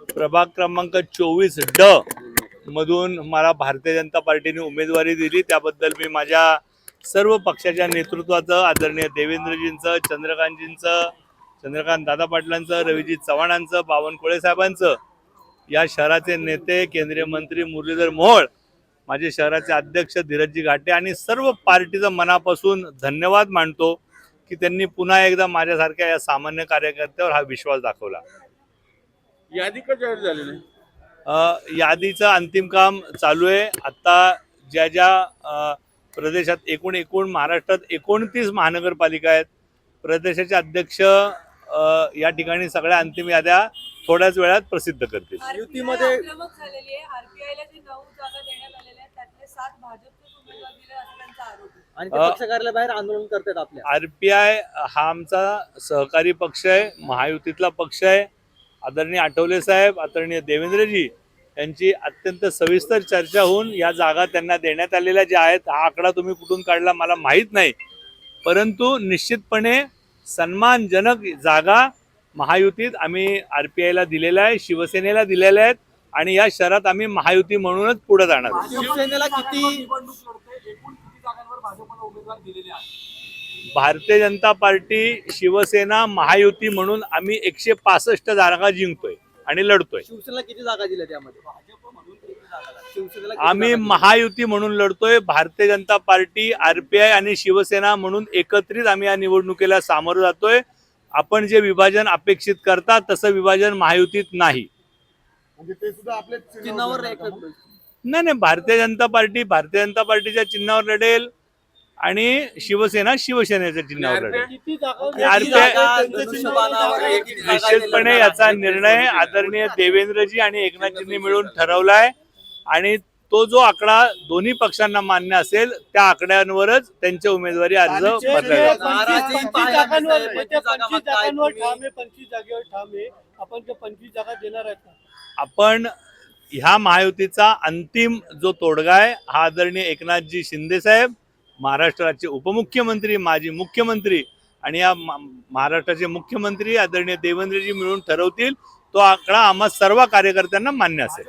प्रभाग क्रमांक 24D मधून मला भारतीय जनता पार्टीने उमेदवारी दिली, त्याबद्दल मी माझ्या सर्व पक्षाच्या नेतृत्वाचं, आदरणीय देवेंद्रजींचं, चंद्रकांत दादा पाटलांचं, रविजी चव्हाणांचं, बावनकुळे साहेबांचं, या शहराचे नेते केंद्रीय मंत्री मुरलीधर मोहोळ, माझे शहराचे अध्यक्ष धीरजजी घाटे आणि सर्व पार्टीचं मनापासून धन्यवाद मानतो की त्यांनी पुन्हा एकदा माझ्यासारख्या या सामान्य कार्यकर्त्यावर हा विश्वास दाखवला. यादी का जाहीर झाली नाही? यादीचं अंतिम काम चालू आहे. आता ज्या प्रदेशात एकूण महाराष्ट्रात 29 महानगरपालिका आहेत. प्रदेशाचे अध्यक्ष या ठिकाणी सगळ्या अंतिम याद्या थोड्याच वेळात प्रसिद्ध करतील. युतीमध्ये आरपीआयला जे 9 जागा देण्यात आलेल्या आहेत त्यातले 7 भाजपचे उमेदवार दिले असं त्यांचा आरोप आहे. आणि ते पक्ष कार्यालयाबाहेर आंदोलन करतात. आपल्या आरपीआय हा आमचा सहकारी पक्ष आहे, महायुतीतला पक्ष आहे. आदरणीय आठवले साहेब, आदरणीय देवेंद्रजी यांची अत्यंत सविस्तर चर्चा होऊन या जागा त्यांना देण्यात आलेल्या ज्या आहेत, हा आकडा तुम्ही कुठून काढला मला माहीत नाही, परंतु निश्चितपणे सन्मानजनक जागा महायुतीत आम्ही आरपीआयला दिलेल्या आहे, शिवसेनेला दिलेल्या आहेत आणि या शहरात आम्ही महायुती म्हणूनच पुढे जाणार. शिवसेनेला किती भारतीय जनता पार्टी, शिवसेना, महायुती म्हणून आम्ही 165 जागा जिंकतोय आणि लढतोय. शिवसेनेला किती जागा दिल्या त्यामध्ये? आम्ही महायुती म्हणून लढतोय. भारतीय जनता पार्टी, आरपीआय आणि शिवसेना म्हणून एकत्रित आम्ही या निवडणुकीला सामोरं जातोय. आपण जे विभाजन अपेक्षित करता तसं विभाजन महायुतीत नाही. म्हणजे ते सुद्धा आपल्या चिन्हावर नाही, भारतीय जनता पार्टीच्या चिन्हावर लढेल आणि शिवसेना शिवसेनेच्या चिन्हावर लढेल. निश्चितपणे याचा निर्णय आदरणीय देवेंद्रजी आणि एकनाथजींनी मिळून ठरवलाय आणि तो जो आकडा दोन्ही पक्षांना मान्य असेल त्या आकड्यांवरच त्यांचे उमेदवारी अर्ज भरले जातात. आपण ह्या महायुतीचा अंतिम जो तोडगा आहे हा आदरणीय एकनाथजी शिंदे साहेब, महाराष्ट्राचे उपमुख्यमंत्री, माजी मुख्यमंत्री आणि या महाराष्ट्राचे मुख्यमंत्री आदरणीय देवेंद्रजी मिळून ठरवतील. तो आकडा आम्हा सर्व कार्यकर्त्यांना मान्य असेल.